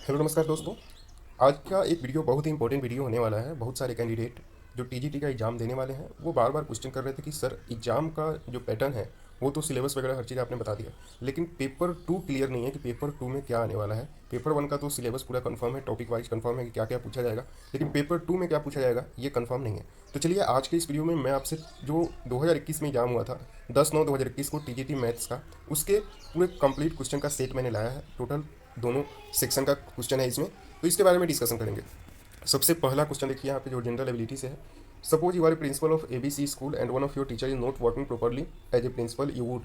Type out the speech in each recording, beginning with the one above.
Hello नमस्कार दोस्तों। आज का एक वीडियो बहुत ही इंपॉर्टेंट वीडियो होने वाला है। बहुत सारे कैंडिडेट जो टीजीटी का एग्ज़ाम देने वाले हैं वो बार बार क्वेश्चन कर रहे थे कि सर एग्ज़ाम का जो पैटर्न है वो तो सिलेबस वगैरह हर चीज़ आपने बता दिया, लेकिन पेपर टू क्लियर नहीं है कि पेपर टू में क्या आने वाला है। पेपर वन का तो सिलेबस पूरा कंफर्म है, टॉपिक वाइज कंफर्म है कि क्या क्या पूछा जाएगा, लेकिन पेपर टू में क्या पूछा जाएगा ये कंफर्म नहीं है। तो चलिए आज के इस वीडियो में मैं आपसे जो 2021 में एग्जाम हुआ था 10/9/2021 को टीजीटी मैथ्स का, उसके पूरे कंप्लीट क्वेश्चन का सेट मैंने लाया है। टोटल दोनों सेक्शन का क्वेश्चन है इसमें, तो इसके बारे में डिस्कशन करेंगे। सबसे पहला क्वेश्चन देखिए यहाँ पे जो जनरल एबिलिटी से है। Suppose you are principal of ABC school and one of your teacher is not working properly as a principal you would.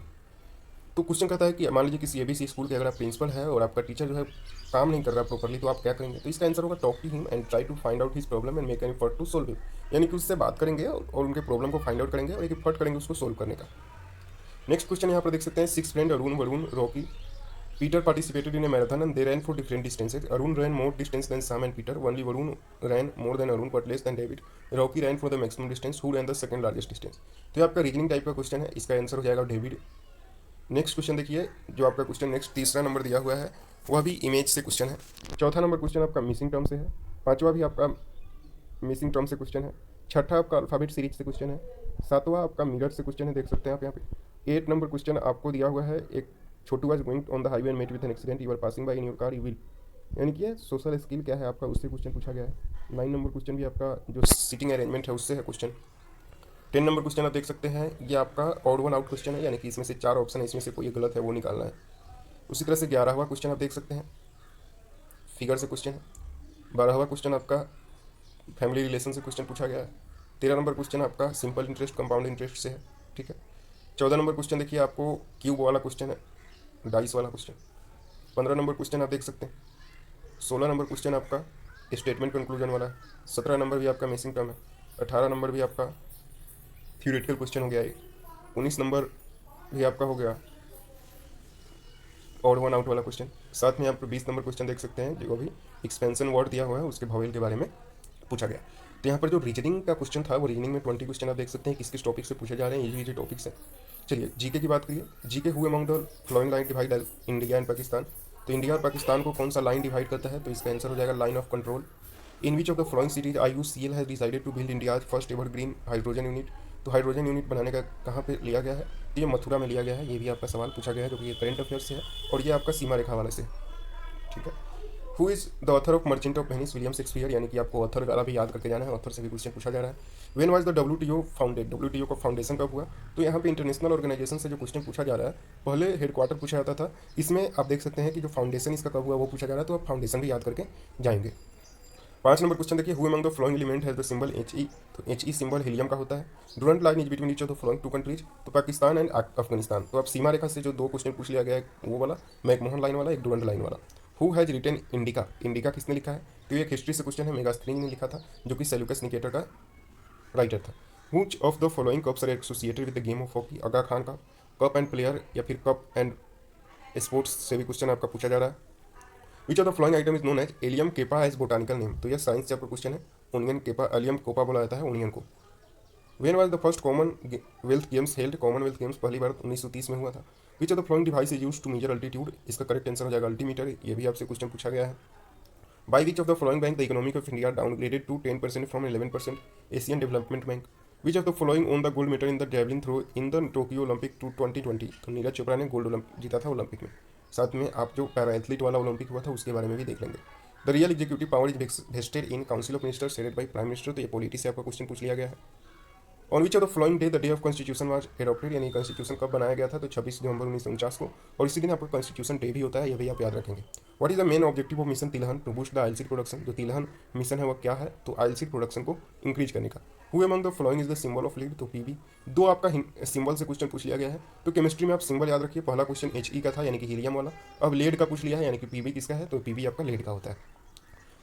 तो क्वेश्चन कहता है कि मान लीजिए किसी एबीसी स्कूल के अगर आप प्रिंसिपल है और आपका टीचर जो है काम नहीं कर रहा प्रॉपरली, तो आप क्या करेंगे? तो इसका आंसर होगा talk to him and try to find out his problem and make an effort to solve it. यानी कि उससे बात करेंगे और उनके प्रॉब्लम को फाइंड आउट करेंगे और एक एफर्ट करेंगे उसको सोल्व करने का। नेक्स्ट क्वेश्चन यहाँ पर देख सकते हैं। Six friend Arun, Varun, Rocky, Peter participated in a marathon and they ran for different distances. Arun ran more distance than Sam and Peter. Only Varun ran more than Arun but less than David. Rocky ran for the maximum distance. Who ran the second largest distance? तो ये आपका reasoning type का question है, इसका answer हो जाएगा David. Next question देखिए, जो आपका क्वेश्चन नेक्स्ट तीसरा नंबर दिया हुआ है वह भी इमेज से क्वेश्चन है। चौथा नंबर क्वेश्चन आपका मिसिंग टर्म से है। पांचवा भी आपका मिसिंग टर्म से क्वेश्चन है। छठा आपका अल्फ़ाबेट सीरीज से क्वेश्चन है। सातवां आपका मिरर से क्वेश्चन है, देख सकते हैं आप यहाँ पे। 8 नंबर क्वेश्चन आपको दिया हुआ है, एक Chhotu was going on the highway and met with an accident, you are passing by in your car, you will. यानी कि सोशल स्किल क्या है आपका, उससे क्वेश्चन पूछा गया है। 9 नंबर क्वेश्चन भी आपका जो सीटिंग अरेंजमेंट है उससे है क्वेश्चन। 10 नंबर क्वेश्चन आप देख सकते हैं, ये आपका ऑड वन आउट क्वेश्चन है, यानी कि इसमें से 4 ऑप्शन है, इसमें से कोई गलत है वो निकालना है। उसी तरह से 11वां क्वेश्चन आप देख सकते हैं, फिगर से क्वेश्चन है। 12वां क्वेश्चन आपका फैमिली रिलेशन से क्वेश्चन पूछा गया है। 13 नंबर क्वेश्चन आपका सिंपल इंटरेस्ट कंपाउंड इंटरेस्ट से है, ठीक है। 14 नंबर क्वेश्चन देखिए आपको क्यूब वाला क्वेश्चन है, डाइस वाला क्वेश्चन। 15 नंबर क्वेश्चन आप देख सकते हैं। 16 नंबर क्वेश्चन आपका स्टेटमेंट कंक्लूजन वाला है। 17 नंबर भी आपका मिसिंग टर्म है। 18 नंबर भी आपका थ्योरेटिकल क्वेश्चन हो गया है। 19 नंबर भी आपका हो गया ऑड वन आउट वाला क्वेश्चन। साथ में आप 20 नंबर क्वेश्चन देख सकते हैं जो अभी एक्सपेंशन वर्ड दिया हुआ है उसके भवेल के बारे में पूछा गया। तो यहाँ पर जो रीजनिंग का क्वेश्चन था वो रीजनिंग में 20 क्वेश्चन आप देख सकते हैं किस किस टॉपिक से पूछे जा रहे हैं, इजी टॉपिक्स हैं। चलिए जीके की बात करिए। GK who among the flowing line divide India and Pakistan. तो इंडिया और पाकिस्तान को कौन सा लाइन डिवाइड करता है? तो इसका आंसर हो जाएगा line of control. In which of the following series IUCL has decided to build India first ever green hydrogen unit. तो हाइड्रोजन यूनिट बनाने का कहाँ पे लिया गया है? तो ये मथुरा में लिया गया है। ये भी आपका सवाल पूछा गया है जो कि ये करंट अफेयर से है और ये आपका सीमा रेखा वाले से, ठीक है। Who is the author of merchant of Venice? William Shakespeare. यानी कि आपको ऑथर वाला भी याद करके जाना है, ऑथर से भी क्वेश्चन पूछा जा रहा है। When was the WTO founded? WTO का फाउंडेशन कब हुआ? तो यहाँ पे इंटरनेशनल ऑर्गेनाइजेशन से जो क्वेश्चन पूछा जा रहा है, पहले हेडक्वार्टर पूछा जाता था, इसमें आप देख सकते हैं कि जो फाउंडेशन इसका कब हुआ वो पूछा जा रहा है, तो आप फाउंडेशन भी याद करके जाएंगे। 5 नंबर क्वेश्चन देखिए, who among the following element has the symbol HE? तो HE सिंबल हीलियम का होता है। Durand line is between each of the following two countries? तो पाकिस्तान एंड अफगानिस्तान। तो आप सीमा रेखा से जो दो क्वेश्चन पूछ लिया गया है वो वाला, मैकमोहन लाइन वाला, एक डूरंट लाइन वाला। Who has written Indica? Indica किसने लिखा है? तो ये एक हिस्ट्री से क्वेश्चन है, मेगास्थनीज ने लिखा था जो कि सेल्यूकस निकेटर का राइटर था। Which of the following cups are associated with the game of hockey? Aga Khan का कप एंड प्लेयर या फिर कप एंड स्पोर्ट्स से भी क्वेश्चन आपका पूछा जा रहा है। Which of the following item is known as allium cepa as botanical name? तो यह साइंस चैप्टर क्वेश्चन है। ओनियन केपा, एलियम कोपा बोला जाता है ओनियन को। When was the first Commonwealth Games held? Commonwealth Games पहली बार 1930 में हुआ था। Which of the following device is use to measure altitude? इसका करेक्ट आंसर हो जाएगा अल्टीमीटर। ये भी आपसे क्वेश्चन पूछा गया है। By which of the following bank the economic of India downgraded to 10% from 11%? Asian development bank. Which of the following won the gold medal in the javelin throw in the Tokyo Olympic 2020? तो नीरज चोपड़ा ने gold जीता था Olympic में। साथ में आप जो para athlete वाला ओलंपिक हुआ था उसके बारे में भी देख लेंगे। The real executive power is vested in council of minister selected by prime minister. तो ये पॉलिटी से आपका क्वेश्चन पूछ लिया गया है। On which of the flowing day the day of constitution was adopted? यानी कॉन्स्टिट्यूशन कब बनाया गया था? तो 26 नवंबर 1949 को, और इसी दिन आपका कॉन्स्टिट्यूशन डे भी होता है, ये भी आप याद रखेंगे। What is the main objective of mission Tilhan? To boost the oil seed production. जो तिलहन मिशन है वो क्या है? तो आयल सीड प्रोडक्शन को इंक्रीज करने का। Who among the following is the symbol of lead? तो PB। दो आपका सिंबल से क्वेश्चन पूछ लिया गया है, तो केमिस्ट्री में आप सिंबल याद रखिए। पहला क्वेश्चन HE का था यानी कि हीलियम वाला। अब लेड का पूछ लिया है यानी कि PB किसका है? तो PB आपका लेड का होता है।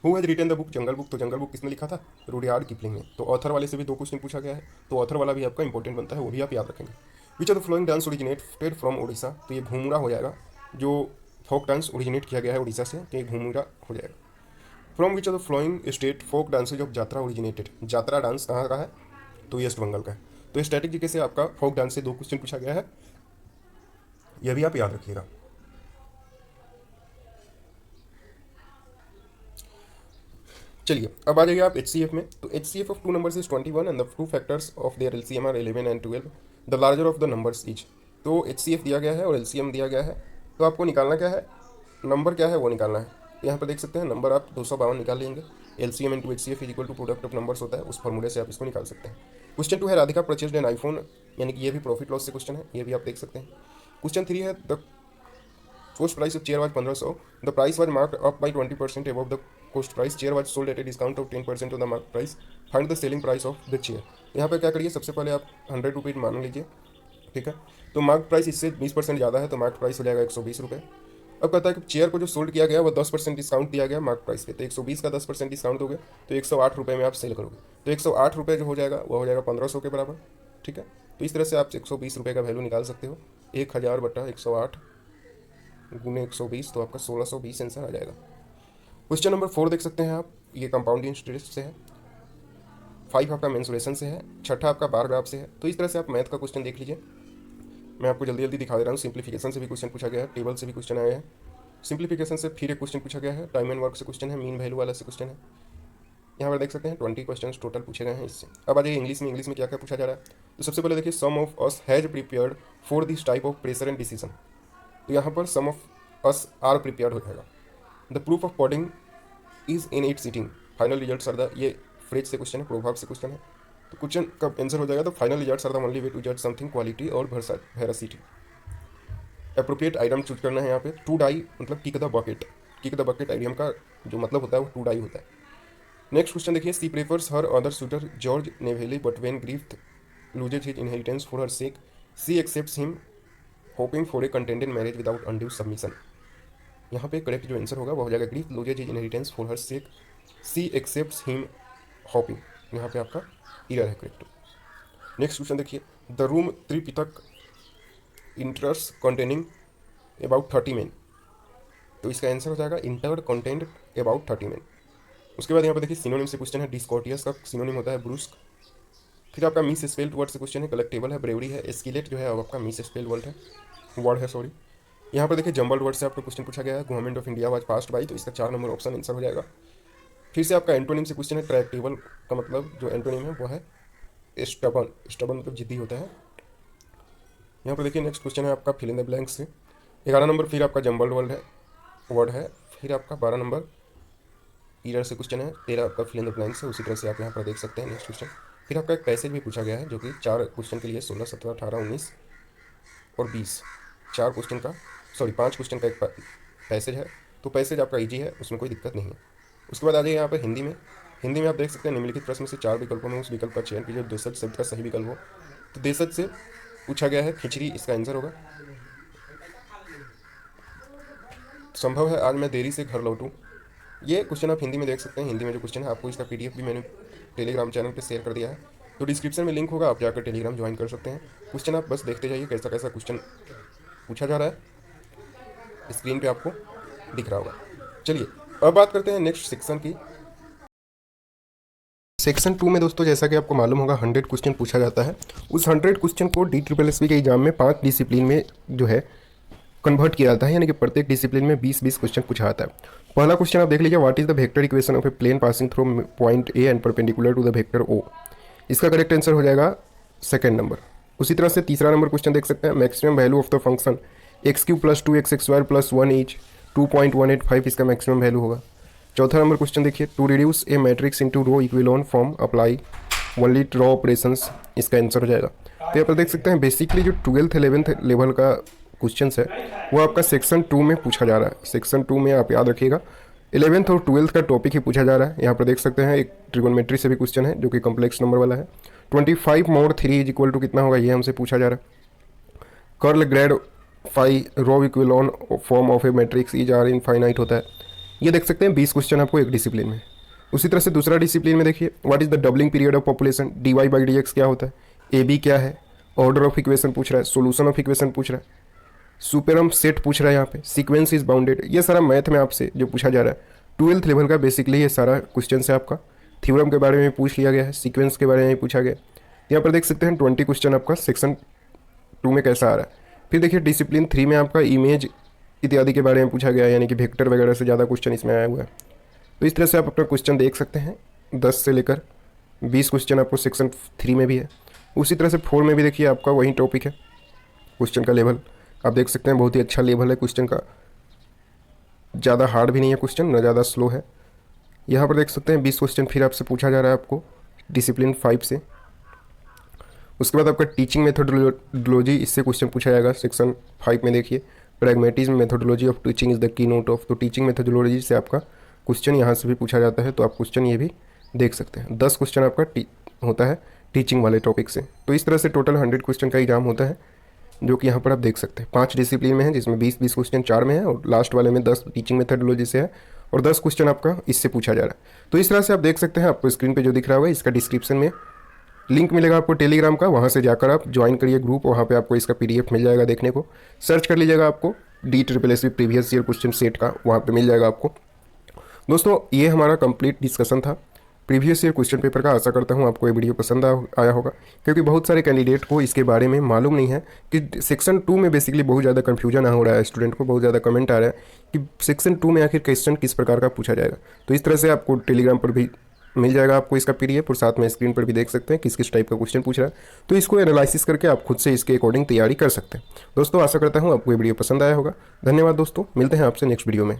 Who has written the book Jungle Book? तो जंगल बुक किसने लिखा था? रुडयार्ड किपलिंग ने। तो ऑथर वाले से भी दो क्वेश्चन पूछा गया है, तो ऑथर वाला भी आपका इंपॉर्टेंट बनता है, वो भी आप याद रखेंगे। विच of the flowing dance originated from Orissa? तो ये घूमरा हो जाएगा। जो फोक डांस ओरिजिनेट किया गया है उड़ीसा से, तो ये घूमरा हो जाएगा। From which of the following state folk dances of Jatra originated? Jatra dance कहाँ का है? तो वेस्ट बंगाल का है। तो स्टैटिक जीके से आपका फोक डांस से दो क्वेश्चन पूछा गया है, यह भी आप याद रखिएगा। चलिए अब आ जाइए आप HCF में। तो HCF of two numbers is 21 and the two factors of their LCM are 11 and 12, the larger of the numbers each. तो HCF दिया गया है और LCM दिया गया है, तो आपको निकालना क्या है, नंबर क्या है वो निकालना है। तो यहाँ पर देख सकते हैं नंबर आप 252 निकाल लेंगे। LCM into HCF is equal to product of numbers होता है, उस फॉर्मूले से आप इसको निकाल सकते हैं। क्वेश्चन 2 है राधिका परचेज्ड एन आईफोन, यानी कि ये भी प्रॉफिट लॉस से क्वेश्चन है, ये भी आप देख सकते हैं। क्वेश्चन 3 है the cost price of chair was 1500. The price was marked up by 20% above the cost price. Chair was sold at a discount of 10% of the market price. Find the selling price of the chair. यहाँ पे क्या करिए, सबसे पहले आप 100 रुपये मान लीजिए, ठीक है। तो मार्केट प्राइस इससे 20% ज़्यादा है, तो मार्केट प्राइस हो जाएगा 120 रुपये। अब कहता है कि चेयर को जो सोल्ड किया गया वो 10% डिस्काउंट दिया गया मार्केट प्राइस पे, तो 120 का 10% डिस्काउंट दोगे तो 108 रुपये में आप सेल करोगे। तो 108 रुपये जो हो जाएगा वो हो जाएगा 1500 के बराबर, ठीक है। तो इस तरह से आप 120 रुपये का वैल्यू निकाल सकते हो। 1000 बटा 108 गुने 120, तो आपका 1620 आंसर आ जाएगा। क्वेश्चन नंबर 4 देख सकते हैं आप, ये कंपाउंड इंटरेस्ट से है। 5 आपका मेंसुरेशन से है, छठा आपका बार ग्राफ से है। तो इस तरह से आप मैथ का क्वेश्चन देख लीजिए। मैं आपको जल्दी जल्दी दिखा दे रहा हूँ। सिंप्लीफिकेशन से भी क्वेश्चन पूछा गया है, टेबल से भी क्वेश्चन आया है, सिंप्लीफिकेशन से फिर एक क्वेश्चन पूछा गया है, टाइम एंड वर्क से क्वेश्चन है, मीन वैल्यू वाला से क्वेश्चन है। यहाँ पर देख सकते हैं 20 क्वेश्चन टोटल पूछे गए हैं इससे। अब आ जाइए इंग्लिश में। इंग्लिश में क्या क्या पूछा जा रहा है, तो सबसे पहले देखिए some of us has prepared for this type of pressure and decision. तो यहाँ पर some of us are prepared हो जाएगा। The proof of pudding is in it seating, final results are the, ये फ्रेज से क्वेश्चन है, प्रोभाव से क्वेश्चन है। तो क्वेश्चन का आंसर हो जाएगा the final results are the only way to जज समथिंग क्वालिटी और वेरासिटी। अप्रोप्रिएट आइटम चूज करना है यहाँ पे। टू डाई मतलब kick the bucket, kick the bucket idiom का जो मतलब होता है वो टू डाई होता है। नेक्स्ट क्वेश्चन देखिए, she prefers her other suitor George Nevelly but when grief loses his inheritance for her sake she accepts him hoping for a contented marriage without undue submission. यहाँ पे correct जो answer होगा वो हो जाएगा grief loses his inheritance for her sake she accepts him hoping. यहाँ पे आपका ईयर है करेक्ट। नेक्स्ट क्वेश्चन देखिए, the room Tripitaka enters containing about 30 men। तो इसका आंसर हो जाएगा इंटर कंटेंट अबाउट 30 men। उसके बाद यहाँ पर देखिए सिनोनिम से क्वेश्चन है, डिस्कॉर्टियस का सिनोनिम होता है ब्रूस्क। फिर आपका मिस स्पेल्ड वर्ड से क्वेश्चन है, कलेक्टेबल है, ब्रेवरी है, एस्किलेट जो है अब आपका मिस स्पेल्ड वर्ड है सॉरी। यहाँ पर देखिए जंबल्ड वर्ड से आपका क्वेश्चन पूछा गया है, government of India was passed by, तो इसका 4 नंबर ऑप्शन आंसर हो जाएगा। फिर से आपका एंटोनिम से क्वेश्चन है, ट्रैक्टेबल का मतलब जो एंटोनिम है वो है स्टबन, स्टबन मतलब जिद्दी होता है। यहाँ पर देखिए नेक्स्ट क्वेश्चन है आपका फिल इन द ब्लैंक से 11 नंबर, फिर आपका जंबल्ड वर्ड है, फिर आपका 12 नंबर ईरर से क्वेश्चन है, 13 आपका फिल इन द ब्लैंक से। उसी तरह से आप यहाँ पर देख सकते हैं नेक्स्ट क्वेश्चन। फिर आपका एक पैसेज भी पूछा गया है जो कि 4 क्वेश्चन के लिए 16, 17, 18, 19 और 20, 4 क्वेश्चन का सॉरी 5 क्वेश्चन का एक पैसेज है। तो पैसेज आपका ईजी है, उसमें कोई दिक्कत नहीं है। उसके बाद आ जाइए यहाँ पर हिंदी में। हिंदी में आप देख सकते हैं निम्नलिखित प्रश्न में से 4 विकल्पों में उस विकल्प का चयन कीजिए देशज शब्द का सही विकल्प हो। तो देशज से पूछा गया है खिचड़ी, इसका आंसर होगा। संभव है आज मैं देरी से घर लौटूं, ये क्वेश्चन आप हिंदी में देख सकते हैं। हिंदी में जो क्वेश्चन है आपको इसका PDF भी मैंने टेलीग्राम चैनल पे शेयर कर दिया है, तो डिस्क्रिप्शन में लिंक होगा, आप जाकर टेलीग्राम ज्वाइन कर सकते हैं। क्वेश्चन आप बस देखते जाइए कैसा कैसा क्वेश्चन पूछा जा रहा है, स्क्रीन पे आपको दिख रहा होगा। चलिए अब बात करते हैं नेक्स्ट सेक्शन की। सेक्शन 2 में दोस्तों जैसा कि आपको मालूम होगा 100 क्वेश्चन पूछा जाता है। उस 100 क्वेश्चन को DSSB के एग्जाम में 5 डिसिप्लिन में जो है कन्वर्ट किया जाता है, यानी कि प्रत्येक डिसिप्लिन में 20-20 क्वेश्चन पूछा जाता है। पहला क्वेश्चन आप देख लीजिए, what is the vector equation of a plane passing through point A and perpendicular to the vector O. इसका करेक्ट आंसर हो जाएगा सेकंड नंबर। उसी तरह से तीसरा नंबर क्वेश्चन देख सकते हैं, maximum value of the function x³ + 2x² + 1 is 2.185, इसका मैक्सिमम वैल्यू होगा। चौथा नंबर क्वेश्चन देखिए, to reduce a matrix into row echelon form apply only row operations, इसका आंसर हो जाएगा। तो यहाँ पर देख सकते हैं बेसिकली जो 12th 11th लेवल का क्वेश्चन है वो आपका सेक्शन 2 में पूछा जा रहा है। सेक्शन 2 में आप याद रखिएगा 11th और 12th का टॉपिक ही पूछा जा रहा है। यहाँ पर देख सकते हैं एक ट्रिगोनोमेट्री से भी क्वेश्चन है जो कि कॉम्प्लेक्स नंबर वाला है। 25 mod 3 = कितना होगा, ये हमसे पूछा जा रहा है। Curl grad phi row echelon form of a matrix is are infinite होता है। ये देख सकते हैं 20 क्वेश्चन आपको एक डिसिप्लिन में। उसी तरह से दूसरा डिसिप्लिन में देखिए, what is the doubling period of population, dy/dx क्या होता है, AB क्या है, ऑर्डर ऑफ इक्वेशन पूछ रहा है, सोल्यूशन ऑफ इक्वेशन पूछ रहा है, सुपरम सेट पूछ रहा है, यहाँ पे सीक्वेंस इज बाउंडेड, ये सारा मैथ में आपसे जो पूछा जा रहा है 12th लेवल का बेसिकली ये सारा क्वेश्चन है आपका। थ्योरम के बारे में पूछ लिया गया है, सीक्वेंस के बारे में पूछा गया। यहाँ पर देख सकते हैं 20 क्वेश्चन आपका सेक्शन 2 में कैसा आ रहा है। फिर देखिए डिसिप्लिन 3 में आपका इमेज इत्यादि के बारे में पूछा गया है, यानी कि वेक्टर वगैरह से ज़्यादा क्वेश्चन इसमें आया हुआ है। तो इस तरह से आप अपना क्वेश्चन देख सकते हैं। 10 से लेकर 20 क्वेश्चन आपको सेक्शन 3 में भी है। उसी तरह से 4 में भी देखिए आपका वही टॉपिक है। क्वेश्चन का लेवल आप देख सकते हैं, बहुत ही अच्छा लेवल है क्वेश्चन का, ज़्यादा हार्ड भी नहीं है क्वेश्चन, ना ज़्यादा स्लो है। यहाँ पर देख सकते हैं 20 क्वेश्चन फिर आपसे पूछा जा रहा है आपको डिसिप्लिन 5 से। उसके बाद आपका टीचिंग मेथोडोलॉजी, इससे क्वेश्चन पूछा जाएगा सेक्शन 5 में। देखिए pragmatism methodology of teaching is the key note of, तो टीचिंग मेथोडोलॉजी से आपका क्वेश्चन यहाँ से भी पूछा जाता है, तो आप क्वेश्चन ये भी देख सकते हैं। 10 क्वेश्चन आपका होता है टीचिंग वाले टॉपिक से। तो इस तरह से टोटल 100 क्वेश्चन का एग्जाम होता है, जो कि यहाँ पर आप देख सकते हैं। 5 डिसिप्लिन में है, जिसमें 20 क्वेश्चन 4 में है, और लास्ट वाले में 10 टीचिंग मेथोडोलॉजी से है, और 10 क्वेश्चन आपका इससे पूछा जा रहा है। तो इस तरह से आप देख सकते हैं। आपको स्क्रीन पे जो दिख रहा होगा, इसका डिस्क्रिप्शन में लिंक मिलेगा आपको टेलीग्राम का, वहाँ से जाकर आप ज्वाइन करिए ग्रुप, वहाँ पे आपको इसका PDF मिल जाएगा देखने को। सर्च कर लीजिएगा, आपको DSSS previous year question set का वहाँ पे मिल जाएगा आपको। दोस्तों ये हमारा कंप्लीट डिस्कशन था प्रीवियस ईयर क्वेश्चन पेपर का। आशा करता हूँ आपको ये वीडियो पसंद आया होगा, क्योंकि बहुत सारे कैंडिडेट को इसके बारे में मालूम नहीं है कि सेक्शन 2 में बेसिकली बहुत ज़्यादा कन्फ्यूजन हो रहा है। स्टूडेंट को बहुत ज़्यादा कमेंट आ रहा है कि सेक्शन 2 में आखिर क्वेश्चन किस प्रकार का पूछा जाएगा। तो इस तरह से आपको टेलीग्राम पर भी मिल जाएगा आपको इसका PDF, और साथ में स्क्रीन पर भी देख सकते हैं किस किस टाइप का क्वेश्चन पूछ रहा है। तो इसको एनालिसिस करके आप खुद से इसके अकॉर्डिंग तैयारी कर सकते हैं। दोस्तों आशा करता हूँ आपको ये वीडियो पसंद आया होगा। धन्यवाद दोस्तों, मिलते हैं आपसे नेक्स्ट वीडियो में।